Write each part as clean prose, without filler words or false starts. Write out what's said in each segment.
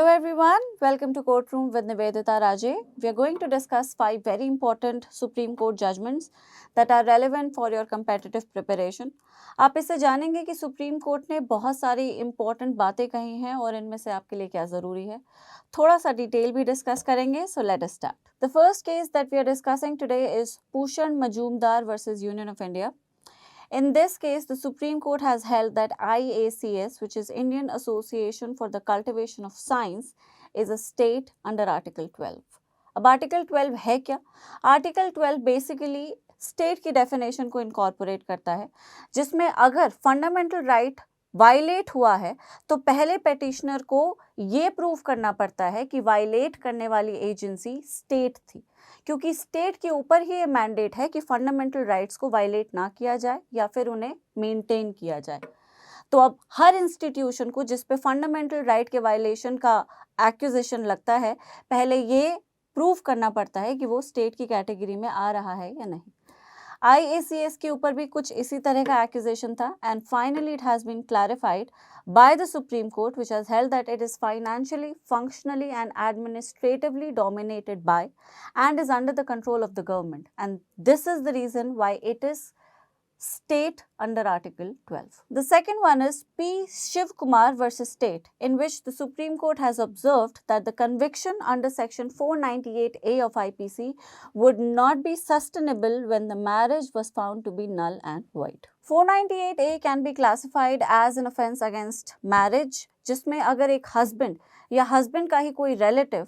everyone, welcome to Courtroom with Nivedita Raje. We are going to discuss 5 very important Supreme Court judgments that are relevant for your competitive preparation. आप इससे जानेंगे कि supreme court ने बहुत सारी important बातें कही हैं और इनमें से आपके लिए क्या ज़रूरी है. थोड़ा सा डिटेल भी डिस्कस करेंगे, so let us start. The first case that we are discussing today is Bhushan Majumdar versus Union of India. In this case, the Supreme Court has held that IACS, which is Indian Association for the Cultivation of Science, is a state under Article 12. अब Article 12 है क्या? Article 12 basically state की definition को incorporate करता है, जिसमें अगर fundamental right violate हुआ है तो पहले पेटिशनर को ये प्रूव करना पड़ता है कि वायलेट करने वाली एजेंसी स्टेट थी, क्योंकि स्टेट के ऊपर ही ये मैंडेट है कि फंडामेंटल राइट्स को वायलेट ना किया जाए या फिर उन्हें मेंटेन किया जाए. तो अब हर इंस्टीट्यूशन को जिस पे फंडामेंटल राइट के वायलेशन का एक्यूजेशन लगता है, पहले ये प्रूव करना पड़ता है कि वो स्टेट की कैटेगरी में आ रहा है या नहीं. IACS के ऊपर भी कुछ इसी तरह का एक्यूजेशन था, and finally it has been clarified by the Supreme Court, which has held that it is financially, functionally and administratively dominated by and is under the control of the government, and this is the reason why it is state under Article 12. The second one is P. Shiv Kumar versus State, in which the Supreme Court has observed that the conviction under Section 498A of IPC would not be sustainable when the marriage was found to be null and void. 498A can be classified as an offence against marriage, जिसमें अगर एक husband या husband का ही कोई relative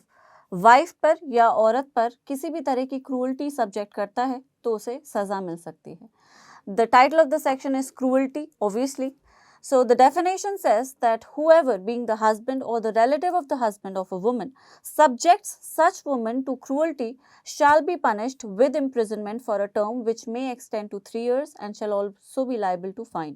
wife पर या औरत पर किसी भी तरह की क्रूअल्टी सब्जेक्ट करता है तो उसे सजा मिल सकती है. The title of the section is cruelty, obviously. So the definition says that whoever, being the husband or the relative of the husband of a woman, subjects such woman to cruelty shall be punished with imprisonment for a term which may extend to 3 years and shall also be liable to fine.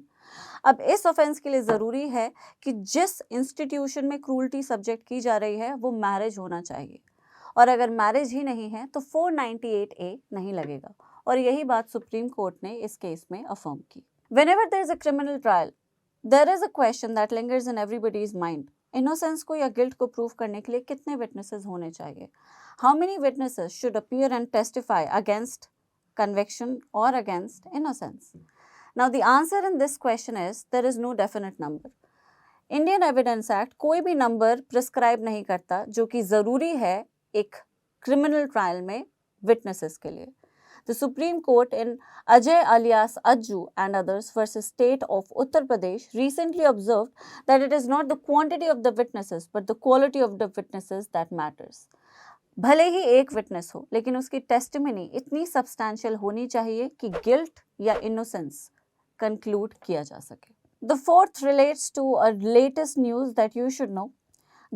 अब इस offence के लिए ज़रूरी है कि जिस institution में cruelty subject की जा रही है वो मैरिज होना चाहिए, और अगर मैरिज ही नहीं है तो 498A नहीं लगेगा, और यही बात सुप्रीम कोर्ट ने इस केस में अफर्म की. Whenever there is a criminal trial, there is a question that lingers in everybody's mind. Innocence को या गिल्ट को प्रूव करने के लिए कितने विटनेसेस होने चाहिए? How many witnesses should appear and testify against conviction or against innocence? Now the answer in this question is there is no definite number. Indian evidence act कोई भी नंबर प्रिस्क्राइब नहीं करता जो कि ज़रूरी है एक क्रिमिनल ट्रायल में विटनेसेस के लिए. The Supreme Court in Ajay alias Ajju and others versus State of Uttar Pradesh recently observed that it is not the quantity of the witnesses but the quality of the witnesses that matters. भले ही एक witness हो, लेकिन उसकी testimony इतनी substantial होनी चाहिए कि guilt या इनोसेंस कंक्लूड किया जा सके. The fourth relates to a latest news that you should know.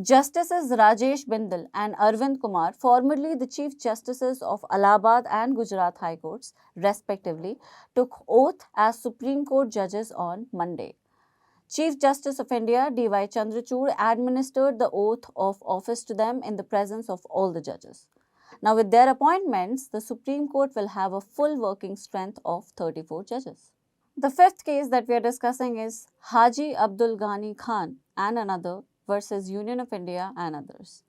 Justices Rajesh Bindal and Arvind Kumar, formerly the Chief Justices of Allahabad and Gujarat High Courts, respectively, took oath as Supreme Court judges on Monday. Chief Justice of India D.Y. Chandrachud administered the oath of office to them in the presence of all the judges. Now, with their appointments, the Supreme Court will have a full working strength of 34 judges. The fifth case that we are discussing is Haji Abdul Ghani Khan and another versus Union of India and others.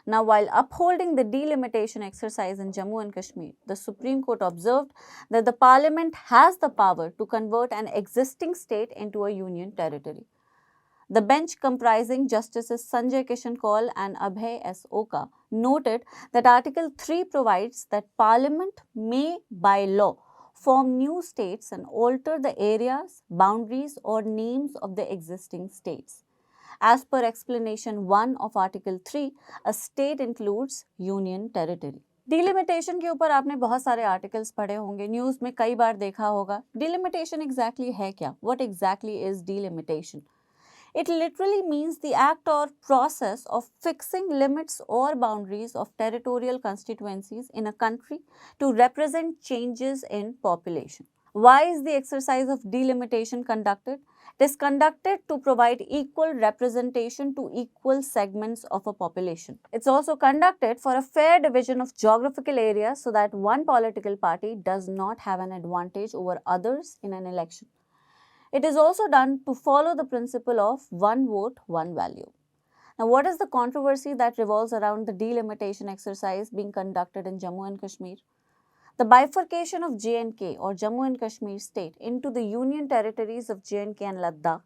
Now, while upholding the delimitation exercise in Jammu and Kashmir, the Supreme Court observed that the Parliament has the power to convert an existing state into a union territory. The bench, comprising Justices Sanjay Kishan Kaul and Abhay S. Oka, noted that Article 3 provides that Parliament may, by law, form new states and alter the areas, boundaries or names of the existing states. As per explanation 1 of Article 3, a state includes union territory. Delimitation के ऊपर आपने बहुत सारे articles पढ़े होंगे, news में कई बार देखा होगा. Delimitation exactly है क्या? What exactly is delimitation? It literally means the act or process of fixing limits or boundaries of territorial constituencies in a country to represent changes in population. Why is the exercise of delimitation conducted? It is conducted to provide equal representation to equal segments of a population. It's also conducted for a fair division of geographical areas so that one political party does not have an advantage over others in an election. It is also done to follow the principle of one vote, one value. Now, what is the controversy that revolves around the delimitation exercise being conducted in Jammu and Kashmir? The bifurcation of J&K or Jammu and Kashmir state into the union territories of J&K and Ladakh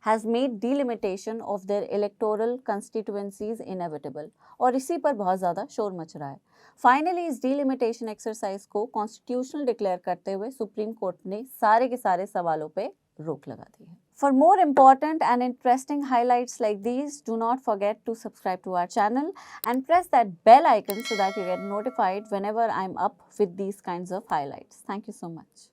has made delimitation of their electoral constituencies inevitable और इसी पर बहुत ज़्यादा शोर much रहा है. Finally इस delimitation exercise को कॉन्स्टिट्यूशनल डिक्लेयर करते हुए सुप्रीम कोर्ट ने सारे के सारे सवालों पे रोक लगा दी है. For more important and interesting highlights like these, do not forget to subscribe to our channel and press that bell icon so that you get notified whenever I'm up with these kinds of highlights. Thank you so much.